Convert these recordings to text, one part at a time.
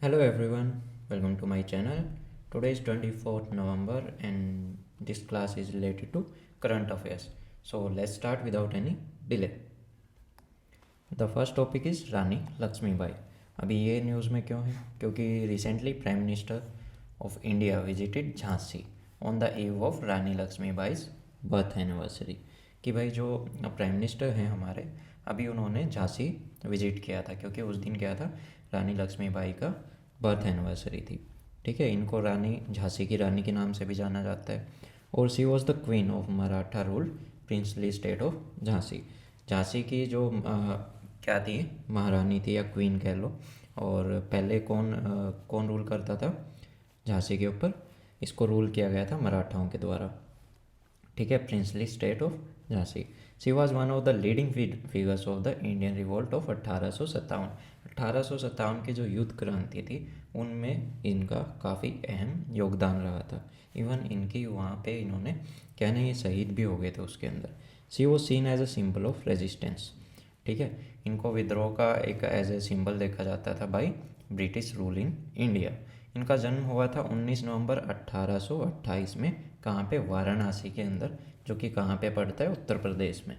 Hello everyone, welcome to my channel. Today is 24th November and this class is related to current affairs. So let's start without any delay. The first topic is रानी लक्ष्मीबाई. अभी ये news में क्यों है? क्योंकि recently prime minister of India visited Jhansi on the eve of Rani Lakshmibai's birth anniversary. कि भाई जो prime minister हैं हमारे, अभी उन्होंने झांसी विजिट किया था क्योंकि उस दिन क्या था, रानी लक्ष्मीबाई का बर्थ एनिवर्सरी थी. ठीक है, इनको रानी झांसी की रानी के नाम से भी जाना जाता है. और she was the queen of Maratha rule princely state of Jhansi. Jhansi की जो क्या थी, महारानी थी या क्वीन कह लो. और पहले कौन रूल करता था झांसी के ऊपर? इसको रूल किया गया था मराठाओं के द्वारा. ठीक है, princely state of Jhansi. She was one of the leading figures of the Indian revolt of 1857. 1857 की जो युद्ध क्रांति थी उनमें इनका काफ़ी अहम योगदान रहा था. इवन इनकी वहाँ पे इन्होंने क्या नहीं, ये शहीद भी हो गए थे उसके अंदर. She was seen as a symbol of resistance. ठीक है, इनको विद्रोह का एक एज ए सिंबल देखा जाता था by British rule in India. इनका जन्म हुआ था 19 नवंबर 1828 में. कहाँ पे? वाराणसी के अंदर, जो कि कहाँ पे पड़ता है? उत्तर प्रदेश में.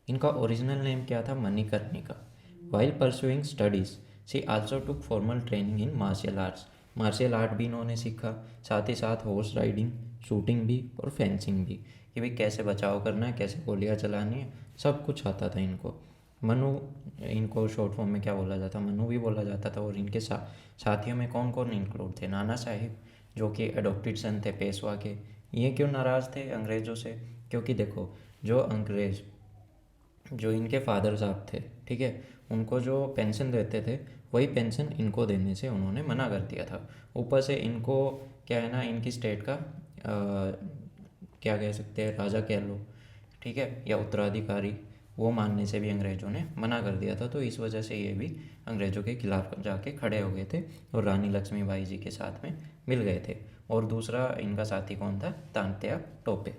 इनका ओरिजिनल नेम क्या था? Manikarnika. While pursuing studies she also took formal training in martial arts. Martial art भी इन्होंने सीखा, साथ ही साथ हॉर्स राइडिंग, शूटिंग भी और फेंसिंग भी. कि भाई कैसे बचाव करना है, कैसे गोलियाँ चलानी है, सब कुछ आता था इनको. मनु, इनको शॉर्ट फॉर्म में क्या बोला जाता? मनु भी बोला जाता था. और इनके साथियों में कौन कौन इंक्लूड थे? नाना साहिब, जो कि एडॉप्टेड सन थे पेशवा के. ये क्यों नाराज़ थे अंग्रेज़ों से? क्योंकि देखो, जो अंग्रेज़, जो इनके फादर साहब थे, ठीक है, उनको जो पेंशन देते थे वही पेंशन इनको देने से उन्होंने मना कर दिया था. ऊपर से इनको क्या है ना, इनकी स्टेट का क्या कह सकते हैं, राजा कह लो, ठीक है, या उत्तराधिकारी, वो मानने से भी अंग्रेज़ों ने मना कर दिया था. तो इस वजह से ये भी अंग्रेज़ों के खिलाफ जाके खड़े हो गए थे और रानी लक्ष्मीबाई जी के साथ में मिल गए थे. और दूसरा इनका साथी कौन था? तात्या टोपे.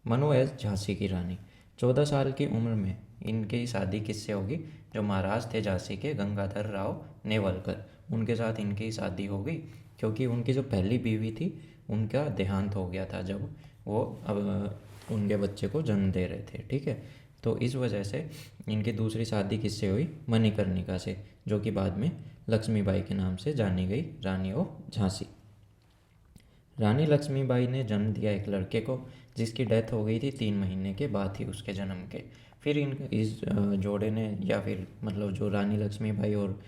मनु एज झांसी की रानी. 14 साल की उम्र में इनकी शादी किससे होगी? जो महाराज थे झांसी के, गंगाधर राव नेवलकर, उनके साथ इनकी शादी हो गई. क्योंकि उनकी जो पहली बीवी थी उनका देहांत हो गया था जब वो अब उनके बच्चे को जन्म दे रहे थे. ठीक है, तो इस वजह से इनकी दूसरी शादी किससे हुई? मणिकर्णिका से, जो कि बाद में लक्ष्मीबाई के नाम से जानी गई, रानी ऑफ झांसी. रानी लक्ष्मीबाई ने जन्म दिया एक लड़के को, जिसकी डेथ हो गई थी 3 महीने के बाद ही उसके जन्म के. फिर इस जोड़े ने, या फिर मतलब जो रानी लक्ष्मीबाई और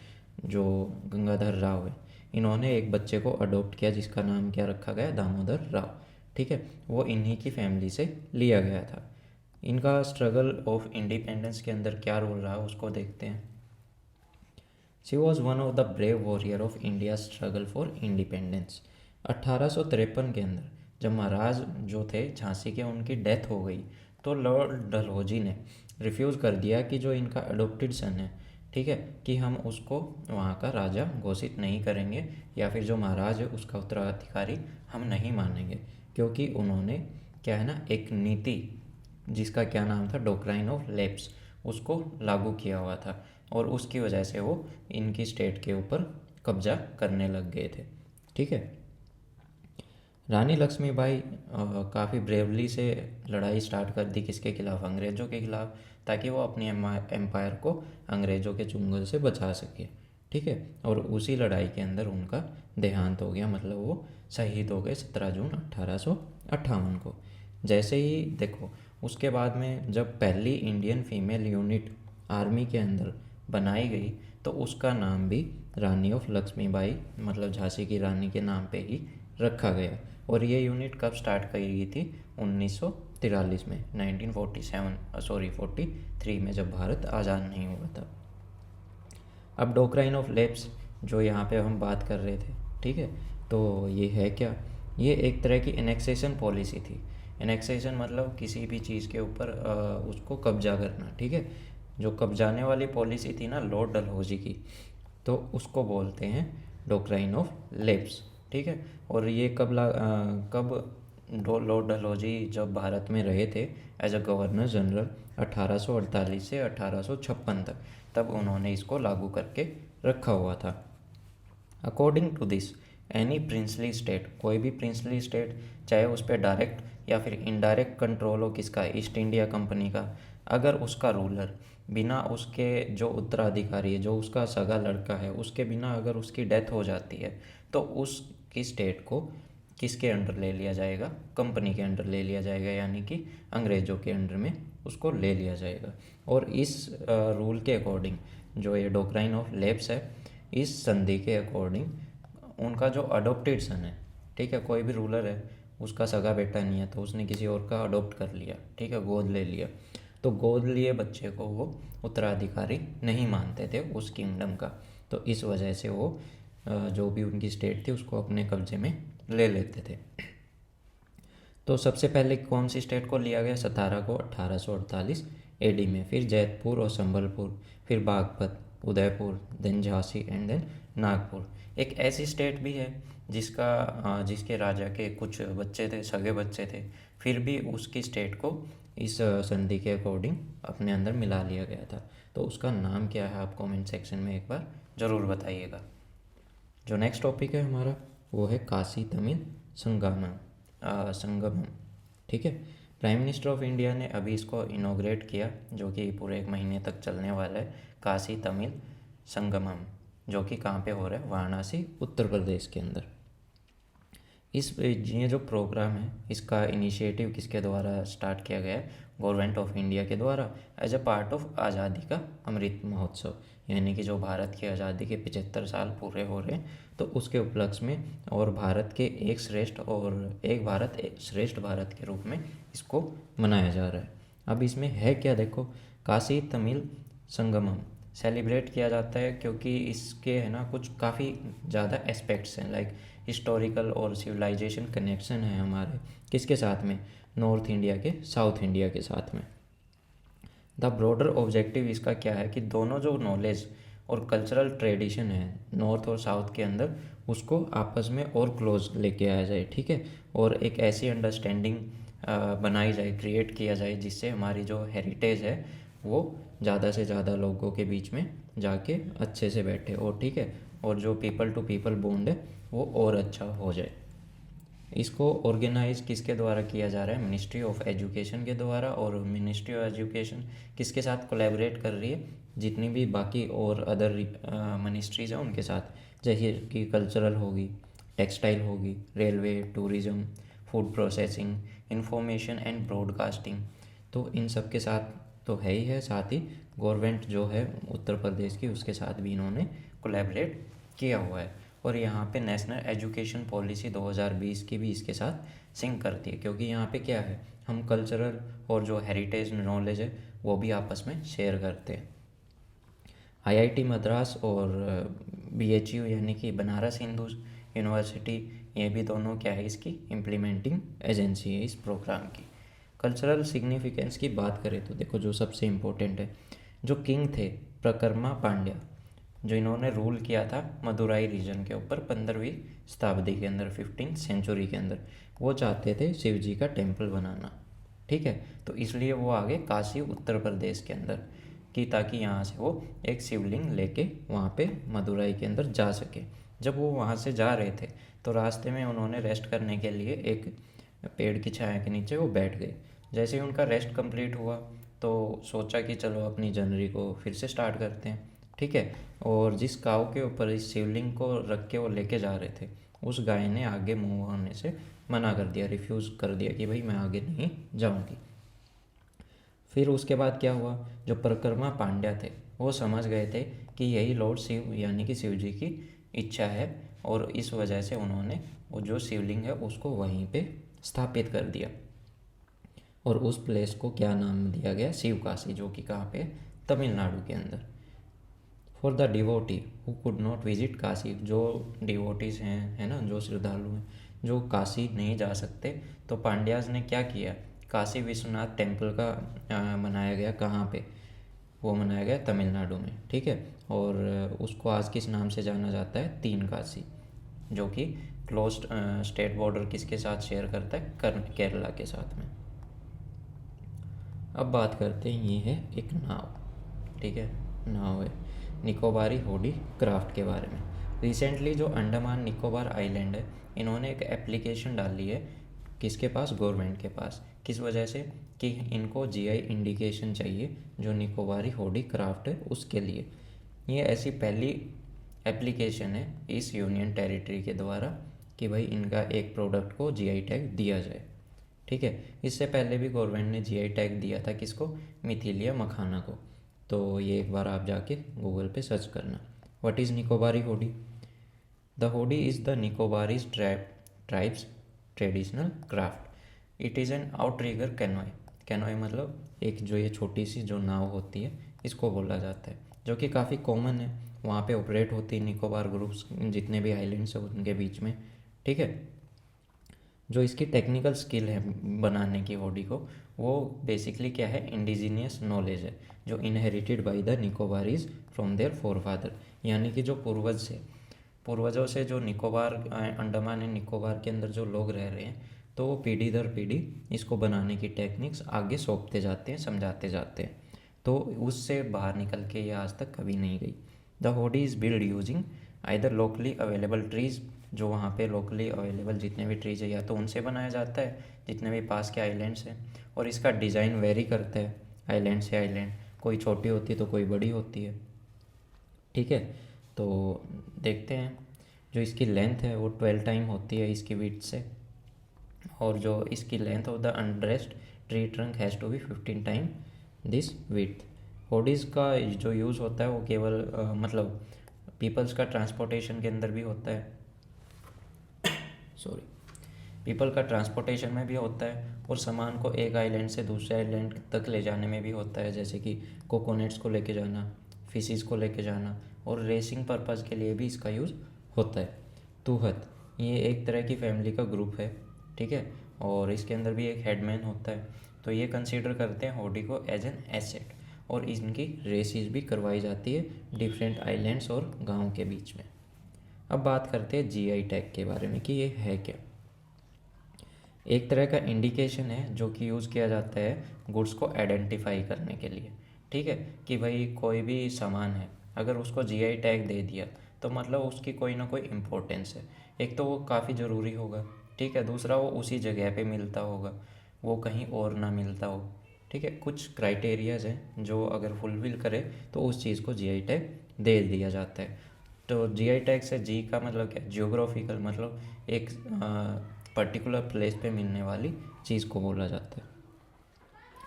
जो गंगाधर राव है, इन्होंने एक बच्चे को अडॉप्ट किया जिसका नाम क्या रखा गया? दामोदर राव. ठीक है, वो इन्हीं की फैमिली से लिया गया था. इनका स्ट्रगल ऑफ इंडिपेंडेंस के अंदर क्या रोल रहा उसको देखते हैं. She was one of the brave warrior of India struggle for independence. 1853 के अंदर जब महाराज जो थे झांसी के, उनकी डेथ हो गई, तो लॉर्ड डलहौजी ने रिफ्यूज़ कर दिया कि जो इनका अडोप्टेड सन है, ठीक है, कि हम उसको वहाँ का राजा घोषित नहीं करेंगे, या फिर जो महाराज है उसका उत्तराधिकारी हम नहीं मानेंगे. क्योंकि उन्होंने क्या है ना, एक नीति जिसका क्या नाम था? डॉक्ट्राइन ऑफ लैप्स, उसको लागू किया हुआ था. और उसकी वजह से वो इनकी स्टेट के ऊपर कब्जा करने लग गए थे. ठीक है, रानी लक्ष्मीबाई काफ़ी ब्रेवली से लड़ाई स्टार्ट कर दी. किसके खिलाफ? अंग्रेज़ों के खिलाफ, ताकि वो अपनी एम्पायर को अंग्रेज़ों के चुंगल से बचा सके. ठीक है, और उसी लड़ाई के अंदर उनका देहांत हो गया, मतलब वो शहीद हो गए 17 जून 1858 को. जैसे ही देखो, उसके बाद में जब पहली इंडियन फीमेल यूनिट आर्मी के अंदर बनाई गई, तो उसका नाम भी रानी ऑफ लक्ष्मीबाई, मतलब झांसी की रानी के नाम पे ही रखा गया. और ये यूनिट कब स्टार्ट की गई थी? 1943 में, 43 में, जब भारत आज़ाद नहीं हुआ था. अब डॉक्ट्राइन ऑफ लैप्स जो यहाँ पे हम बात कर रहे थे, ठीक है, तो ये है क्या? ये एक तरह की एनेक्सेशन पॉलिसी थी. एनेक्सेशन मतलब किसी भी चीज़ के ऊपर उसको कब्जा करना. ठीक है, जो कब्जाने वाली पॉलिसी थी ना लॉर्ड डलहौजी की, तो उसको बोलते हैं डॉक्ट्राइन ऑफ लैप्स. ठीक है, और ये कब लॉर्ड डलहौजी जब भारत में रहे थे एज अ गवर्नर जनरल 1848 से 1856 तक, तब उन्होंने इसको लागू करके रखा हुआ था। According to this any princely state, कोई भी प्रिंसली स्टेट, चाहे उस पर डायरेक्ट या फिर इनडायरेक्ट कंट्रोल हो किसका, ईस्ट इंडिया कंपनी का, अगर उसका रूलर बिना उसके जो उत्तराधिकारी है, जो उसका सगा लड़का है, उसके बिना अगर उसकी डेथ हो जाती है तो उसकी स्टेट को किसके अंडर ले लिया जाएगा, कंपनी के अंडर ले लिया जाएगा, यानी कि अंग्रेज़ों के अंडर में उसको ले लिया जाएगा। और इस रूल के अकॉर्डिंग जो ये डॉक्ट्राइन ऑफ लैप्स है, इस संधि के अकॉर्डिंग उनका जो अडोप्टेड सन है, ठीक है, कोई भी रूलर है, उसका सगा बेटा नहीं है तो उसने किसी और का अडोप्ट कर लिया, ठीक है, गोद ले लिया, तो गोद लिए बच्चे को वो उत्तराधिकारी नहीं मानते थे उस किंगडम का। तो इस वजह से वो जो भी उनकी स्टेट थी उसको अपने कब्जे में ले लेते थे। तो सबसे पहले कौन सी स्टेट को लिया गया, सतारा को 1848 एडी में, फिर जैतपुर और संबलपुर, फिर Baghpat, Udaipur, then Jhansi and then Nagpur. एक ऐसी स्टेट भी है जिसके राजा के कुछ बच्चे थे, सगे बच्चे थे, फिर भी उसकी स्टेट को इस संधि के अकॉर्डिंग अपने अंदर मिला लिया गया था। तो उसका नाम क्या है आप कमेंट सेक्शन में एक बार ज़रूर बताइएगा। जो नेक्स्ट टॉपिक है हमारा वो है काशी तमिल संगमम, ठीक है। प्राइम मिनिस्टर ऑफ इंडिया ने अभी इसको इनॉग्रेट किया, जो कि पूरे 1 महीने तक चलने वाला है, काशी तमिल संगमम, जो कि कहाँ पे हो रहा है, वाराणसी उत्तर प्रदेश के अंदर। ये जो प्रोग्राम है इसका इनिशिएटिव किसके द्वारा स्टार्ट किया गया है, गवर्नमेंट ऑफ इंडिया के द्वारा, एज अ पार्ट ऑफ आज़ादी का अमृत महोत्सव, यानी कि जो भारत की आज़ादी के 75 साल पूरे हो रहे हैं तो उसके उपलक्ष्य में, और भारत के एक भारत एक श्रेष्ठ भारत के रूप में इसको मनाया जा रहा है। अब इसमें है क्या, देखो, काशी तमिल संगमम सेलिब्रेट किया जाता है क्योंकि इसके है ना कुछ काफ़ी ज़्यादा एस्पेक्ट्स हैं, लाइक हिस्टोरिकल और सिविलाइजेशन कनेक्शन है हमारे किसके साथ में, नॉर्थ इंडिया के साउथ इंडिया के साथ में। द ब्रॉडर ऑब्जेक्टिव इसका क्या है कि दोनों जो नॉलेज और कल्चरल ट्रेडिशन है नॉर्थ और साउथ के अंदर, उसको आपस में और क्लोज लेके आया जाए, ठीक है, और एक ऐसी अंडरस्टैंडिंग बनाई जाए, क्रिएट किया जाए, जिससे हमारी जो हेरिटेज है वो ज़्यादा से ज़्यादा लोगों के बीच में जाके अच्छे से बैठे, और ठीक है, और जो पीपल टू पीपल बॉन्ड है वो और अच्छा हो जाए। इसको ऑर्गेनाइज किसके द्वारा किया जा रहा है, मिनिस्ट्री ऑफ एजुकेशन के द्वारा। और मिनिस्ट्री ऑफ एजुकेशन किसके साथ कोलैबोरेट कर रही है, जितनी भी बाकी और अदर मिनिस्ट्रीज़ हैं उनके साथ, जैसे कि कल्चरल होगी, टेक्सटाइल होगी, railway, tourism, food processing, information and broadcasting, तो इन सब के साथ तो है ही है, साथ ही गवर्नमेंट जो है उत्तर प्रदेश की उसके साथ भी इन्होंने कोलैबोरेट किया हुआ है। और यहाँ पे नेशनल एजुकेशन पॉलिसी 2020 की भी इसके साथ सिंक करती है, क्योंकि यहाँ पे क्या है, हम कल्चरल और जो हेरिटेज नॉलेज है वो भी आपस में शेयर करते हैं। आईआईटी मद्रास और बीएचयू यानी कि बनारस हिंदू यूनिवर्सिटी, ये भी दोनों क्या है, इसकी इम्प्लीमेंटिंग एजेंसी है इस प्रोग्राम की। कल्चरल सिग्निफिकेंस की बात करें तो देखो, जो सबसे इम्पोर्टेंट है, जो किंग थे प्रकरमा पांड्या, जो इन्होंने रूल किया था मदुराई रीजन के ऊपर 15वीं शताब्दी के अंदर, 15th सेंचुरी के अंदर, वो चाहते थे शिव जी का टेम्पल बनाना, ठीक है, तो इसलिए वो आगे काशी उत्तर प्रदेश के अंदर कि ताकि यहाँ से वो एक शिवलिंग लेके वहाँ पे मदुराई के अंदर जा सके। जब वो वहाँ से जा रहे थे तो रास्ते में उन्होंने रेस्ट करने के लिए एक पेड़ की छाया के नीचे वो बैठ गए। जैसे ही उनका रेस्ट कंप्लीट हुआ तो सोचा कि चलो अपनी जर्नी को फिर से स्टार्ट करते हैं, ठीक है, और जिस काऊ के ऊपर इस शिवलिंग को रख के वो लेके जा रहे थे, उस गाय ने आगे मूव होने से मना कर दिया, रिफ्यूज़ कर दिया कि भाई मैं आगे नहीं जाऊंगी। फिर उसके बाद क्या हुआ, जो परिक्रमा पांड्या थे वो समझ गए थे कि यही लॉर्ड शिव यानी कि शिव जी की इच्छा है, और इस वजह से उन्होंने वो जो शिवलिंग है उसको वहीं पे स्थापित कर दिया, और उस प्लेस को क्या नाम दिया गया, शिव काशी, जो कि कहाँ पे, तमिलनाडु के अंदर। For the devotee who could not visit Kashi, जो डिवोटीज़ हैं, है ना, जो श्रद्धालु हैं जो काशी नहीं जा सकते, तो पांड्याज ने क्या किया, काशी विश्वनाथ टेम्पल का बनाया गया, कहाँ पे, वो बनाया गया तमिलनाडु में, ठीक है, और उसको आज किस नाम से जाना जाता है, तीन काशी, जो कि क्लोज स्टेट बॉर्डर किसके साथ शेयर करता है, केरला के साथ में। अब बात करते हैं, ये है एक नाव, ठीक है, नाव है, निकोबारी होडी क्राफ्ट के बारे में। रिसेंटली जो अंडमान निकोबार आइलैंड है, इन्होंने एक एप्लीकेशन डाली है किसके पास, गवर्नमेंट के पास। किस वजह से, कि इनको जीआई इंडिकेशन चाहिए जो निकोबारी होडी क्राफ्ट है उसके लिए। ये ऐसी पहली एप्लीकेशन है इस यूनियन टेरिटरी के द्वारा कि भाई इनका एक प्रोडक्ट को जीआई टैग दिया जाए। ठीक है, इससे पहले भी गवर्नमेंट ने जीआई टैग दिया था किसको, मिथिलिया मखाना को। तो ये एक बार आप जाके गूगल पे सर्च करना। What is Nicobari hodi? The hodi is the Nicobarese tribes traditional craft. It is an outrigger canoe. Canoe मतलब एक जो ये छोटी सी जो नाव होती है, इसको बोला जाता है, जो कि काफ़ी कॉमन है वहाँ पे ऑपरेट होती है निकोबार ग्रुप्स जितने भी आइलैंड्स हैं उनके बीच में। ठीक है, जो इसकी टेक्निकल स्किल है बनाने की होडी को, वो बेसिकली क्या है, इंडिजीनियस नॉलेज है जो inherited by the Nicobarese from their forefather. यानी कि जो पूर्वजों से जो निकोबार अंडमान एंड निकोबार के अंदर जो लोग रह रहे हैं, तो वो पीढ़ी दर पीढ़ी इसको बनाने की टेक्निक्स आगे सौंपते जाते हैं, समझाते जाते हैं। तो उससे बाहर निकल के ये आज तक कभी नहीं गई। The hodi is build using either locally available trees, जो वहाँ पे लोकली अवेलेबल जितने भी ट्रीज है या तो उनसे बनाया जाता है, जितने भी पास के आइलैंड्स हैं। और इसका डिज़ाइन वेरी करता है आइलैंड से आइलैंड, कोई छोटी होती है तो कोई बड़ी होती है। ठीक है, तो देखते हैं। जो इसकी लेंथ है वो 12 टाइम होती है इसकी विड्थ से, और जो इसकी length of the undressed tree trunk has to be 15 time this width. Hodis का जो यूज़ होता है वो केवल मतलब पीपल्स का ट्रांसपोर्टेशन के अंदर भी होता है, सॉरी, पीपल का ट्रांसपोर्टेशन में भी होता है, और सामान को एक आइलैंड से दूसरे आइलैंड तक ले जाने में भी होता है, जैसे कि कोकोनट्स को लेके जाना, फिशेस को लेके जाना, और रेसिंग पर्पज़ के लिए भी इसका यूज़ होता है। तुहत ये एक तरह की फैमिली का ग्रुप है। ठीक है, और इसके अंदर भी एक हेडमैन होता है। तो ये कंसीडर करते हैं होडी को एज एन एसेट, और इनकी रेसिस भी करवाई जाती है डिफरेंट आइलैंड्स और गाँव के बीच में। अब बात करते हैं जीआई टैग के बारे में कि ये है क्या। एक तरह का इंडिकेशन है जो कि यूज़ किया जाता है गुड्स को आइडेंटिफाई करने के लिए। ठीक है, कि भाई कोई भी सामान है, अगर उसको जीआई टैग दे दिया तो मतलब उसकी कोई ना कोई इम्पोर्टेंस है। एक तो वो काफ़ी ज़रूरी होगा, ठीक है, दूसरा वो उसी जगह पे मिलता होगा, वो कहीं और ना मिलता हो। ठीक है, कुछ क्राइटेरियाज हैं जो अगर फुलफिल करे तो उस चीज़ को जीआई टैग दे दिया जाता है। तो जीआई टैग से जी का मतलब क्या, जियोग्राफिकल, मतलब एक पर्टिकुलर प्लेस पे मिलने वाली चीज़ को बोला जाता है।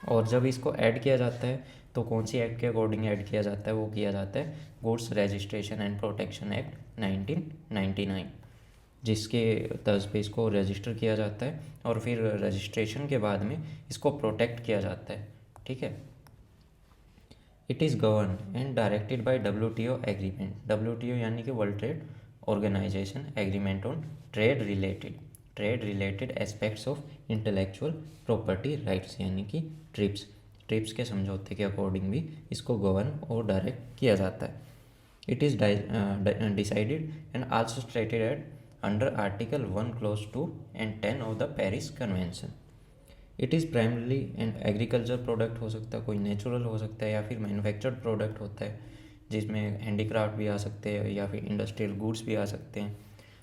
और जब इसको ऐड किया जाता है तो कौन सी एक्ट के अकॉर्डिंग ऐड किया जाता है, वो किया जाता है goods registration and protection act 1999, जिसके तर्ज पे इसको रजिस्टर किया जाता है, और फिर रजिस्ट्रेशन के बाद में इसको प्रोटेक्ट किया जाता है। ठीक है, it is govern and directed by WTO agreement. WTO यानी कि world trade organisation agreement on trade related aspects of intellectual property rights, यानी कि ट्रिप्स के समझौते के अकॉर्डिंग भी इसको गवर्न और डायरेक्ट किया जाता है। It is decided and also stated at under article 1 clause 2 and 10 of the Paris convention. It is primarily and agriculture product हो सकता है, कोई नेचुरल हो सकता है, या फिर मैन्युफैक्चर्ड प्रोडक्ट होता है जिसमें हैंडीक्राफ्ट भी आ सकते हैं या फिर इंडस्ट्रियल गुड्स भी आ सकते हैं।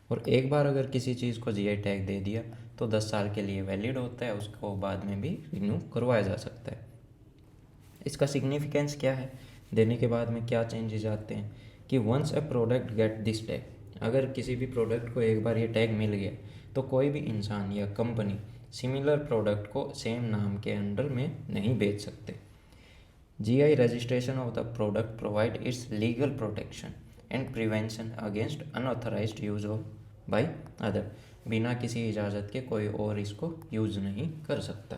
और एक बार अगर किसी चीज़ को जीआई टैग दे दिया तो 10 साल के लिए वैलिड होता है, उसको बाद में भी रिन्यू करवाया जा सकता है। इसका सिग्निफिकेंस क्या है, देने के बाद में क्या चेंजेस आते हैं, कि once a product get this tag, अगर किसी भी प्रोडक्ट को एक बार ये टैग मिल गया तो कोई भी इंसान या कंपनी सिमिलर प्रोडक्ट को सेम नाम के अंडर में नहीं बेच सकते। GI registration of the product provide its legal protection and prevention against unauthorised use of by other. बिना किसी इजाज़त के कोई और इसको यूज़ नहीं कर सकता।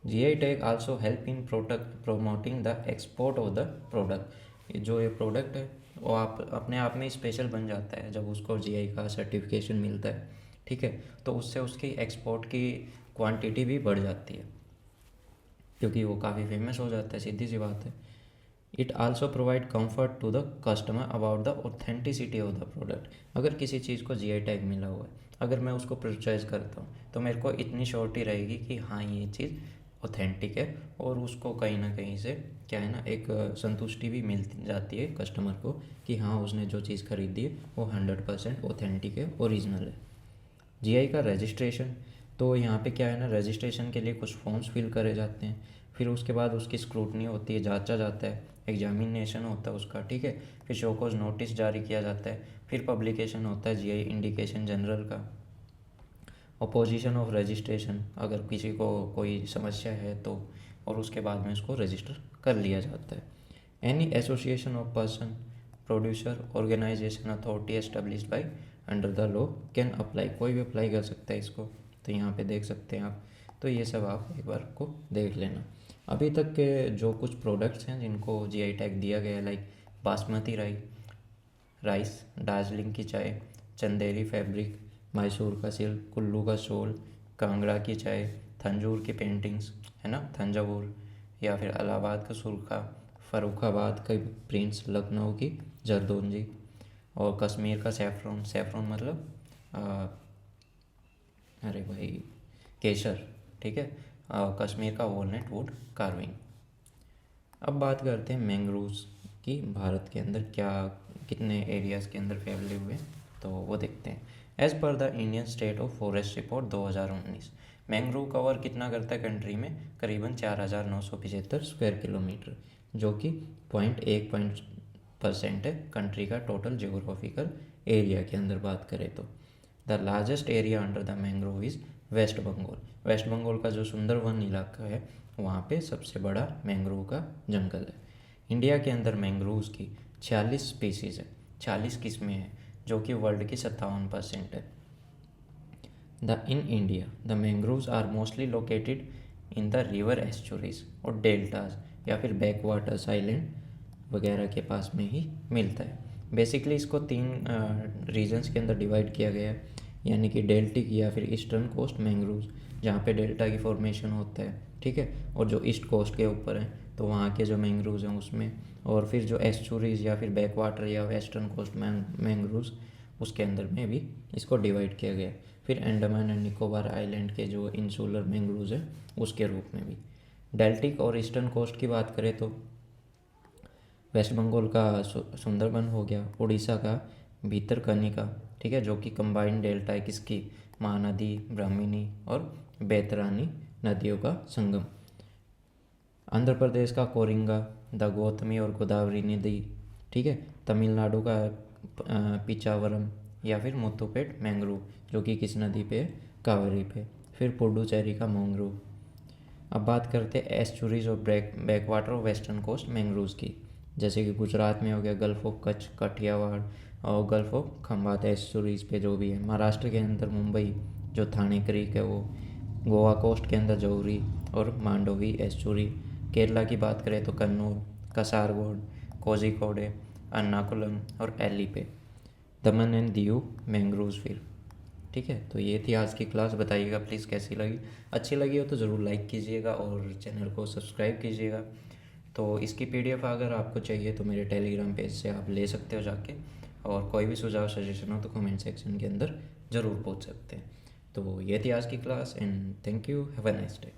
GI tag also help in promoting the export of the product. जो ये प्रोडक्ट है वो आप अपने आप में स्पेशल बन जाता है जब उसको जीआई का सर्टिफिकेशन मिलता है। ठीक है, तो उससे उसकी एक्सपोर्ट की क्वांटिटी भी बढ़ जाती है क्योंकि वो काफ़ी फेमस हो जाता है, सीधी सी बात है। It also provide comfort to the customer about the authenticity of the product. अगर किसी चीज़ को जीआई टैग मिला हुआ है, अगर मैं उसको परचेज करता हूँ तो मेरे को इतनी श्योरिटी रहेगी कि हाँ ये चीज़ ऑथेंटिक है और उसको कहीं ना कहीं से क्या है ना एक संतुष्टि भी मिल जाती है कस्टमर को कि हाँ उसने जो चीज़ खरीदी है वो 100% ऑथेंटिक है, ओरिजिनल है। जीआई का रजिस्ट्रेशन, तो यहाँ पे क्या है ना, रजिस्ट्रेशन के लिए कुछ फॉर्म्स फिल करे जाते हैं, फिर उसके बाद उसकी स्क्रूटनी होती है, जांचा जाता है, एग्जामिनेशन होता है उसका, ठीक है, फिर शोकॉज नोटिस जारी किया जाता है, फिर पब्लिकेशन होता है जीआई इंडिकेशन जनरल का, अपोजिशन ऑफ रजिस्ट्रेशन अगर किसी को कोई समस्या है तो, और उसके बाद में उसको रजिस्टर कर लिया जाता है। Any association of person, producer, organisation, authority established by under the law can apply, कोई भी अप्लाई कर सकता है इसको, तो यहाँ पे देख सकते हैं आप। तो ये सब आप एक बार को देख लेना। अभी तक के जो कुछ प्रोडक्ट्स हैं जिनको जीआई टैग दिया गया है, लाइक बासमती राइस, दार्जिलिंग की चाय, चंदेरी फैब्रिक, मैसूर का सिल्क, कुल्लू का शॉल, कांगड़ा की चाय, तंजूर की पेंटिंग्स है ना, तंजावुर, या फिर इलाहाबाद का सुरखा, फर्रुखाबाद का प्रिंट्स, लखनऊ की जरदोजी, और कश्मीर का सैफरन, सैफरन मतलब अरे भाई केसर, ठीक है, कश्मीर का वॉलनट वुड कार्विंग। अब बात करते हैं मैंग्रोव्स की, भारत के अंदर क्या कितने एरियाज़ के अंदर फैले हुए हैं, तो वो देखते हैं। As per the Indian state of forest report 2019, mangrove cover कितना करता है कंट्री में, करीबन 4975 स्क्वायर किलोमीटर, जो कि 0.1% है कंट्री का टोटल जियोग्राफिकल एरिया के अंदर बात करें तो। The largest area under the mangrove is West Bengal, West Bengal का जो सुंदरवन इलाका है वहाँ पे सबसे बड़ा मैंग्रोव का जंगल है। इंडिया के अंदर मैंग्रोव्स की 46 स्पीसीज़ है, 40 किस्में हैं, जो कि वर्ल्ड की 57% है। In India the mangroves are mostly located in the river estuaries और डेल्टाज या फिर बैक वाटर्स, आइलैंड वगैरह के पास में ही मिलता है। बेसिकली इसको 3 रीजन्स के अंदर डिवाइड किया गया है, यानी कि डेल्टिक या फिर ईस्टर्न कोस्ट मैंग्रोव्स, जहाँ पे डेल्टा की फॉर्मेशन होता है, ठीक है, और जो ईस्ट कोस्ट के ऊपर है तो वहाँ के जो मैंग्रोव्स हैं उसमें, और फिर जो एस्चुरीज या फिर बैक वाटर या वेस्टर्न कोस्ट मैंग्रोव्स उसके अंदर में भी इसको डिवाइड किया गया। फिर अंडमान एंड निकोबार आइलैंड के जो इंसुलर मैंग्रोव्स हैं उसके रूप में भी। डेल्टिक और ईस्टर्न कोस्ट की बात करें तो वेस्ट बंगाल का सुंदरबन हो गया, उड़ीसा का भीतरकनिका, ठीक है, जो कि कंबाइंड डेल्टा है किसकी, महानदी, ब्राह्मणी और बैतरानी नदियों का संगम। आंध्र प्रदेश का कोरिंगा, द गौतमी और गोदावरी नदी, ठीक है, तमिलनाडु का पिचावरम या फिर मुथुपेट मैंग्रोव, जो कि किस नदी पे, कावेरी पे। फिर पुडुचेरी का मैंग्रोव। अब बात करते हैं एस्चुरीज और बैक वाटर और वेस्टर्न कोस्ट मैंग्रोव्स की, जैसे कि गुजरात में हो गया गल्फ ऑफ कच्छ, काठियावाड़ और गल्फ ऑफ खंबात एस्चुरीज पे जो भी है। महाराष्ट्र के अंदर मुंबई जो थाने क्रीक है वो, गोवा कोस्ट के अंदर जौहरी और मांडोवी एस्चुरी। केरला की बात करें तो कन्नूर, कासरगोड, कोझिकोडे, एर्नाकुलम और एलिपे। दमन एंड दीव मैंग्रोव्स फिर, ठीक है। तो ये थी आज की क्लास, बताइएगा प्लीज़ कैसी लगी, अच्छी लगी हो तो ज़रूर लाइक कीजिएगा और चैनल को सब्सक्राइब कीजिएगा। तो इसकी पीडीएफ अगर आपको चाहिए तो मेरे टेलीग्राम पेज से आप ले सकते हो जाके, और कोई भी सुझाव सजेशन हो तो कमेंट सेक्शन के अंदर ज़रूर पूछ सकते हैं। तो ये थी आज की class and thank you, have a nice day.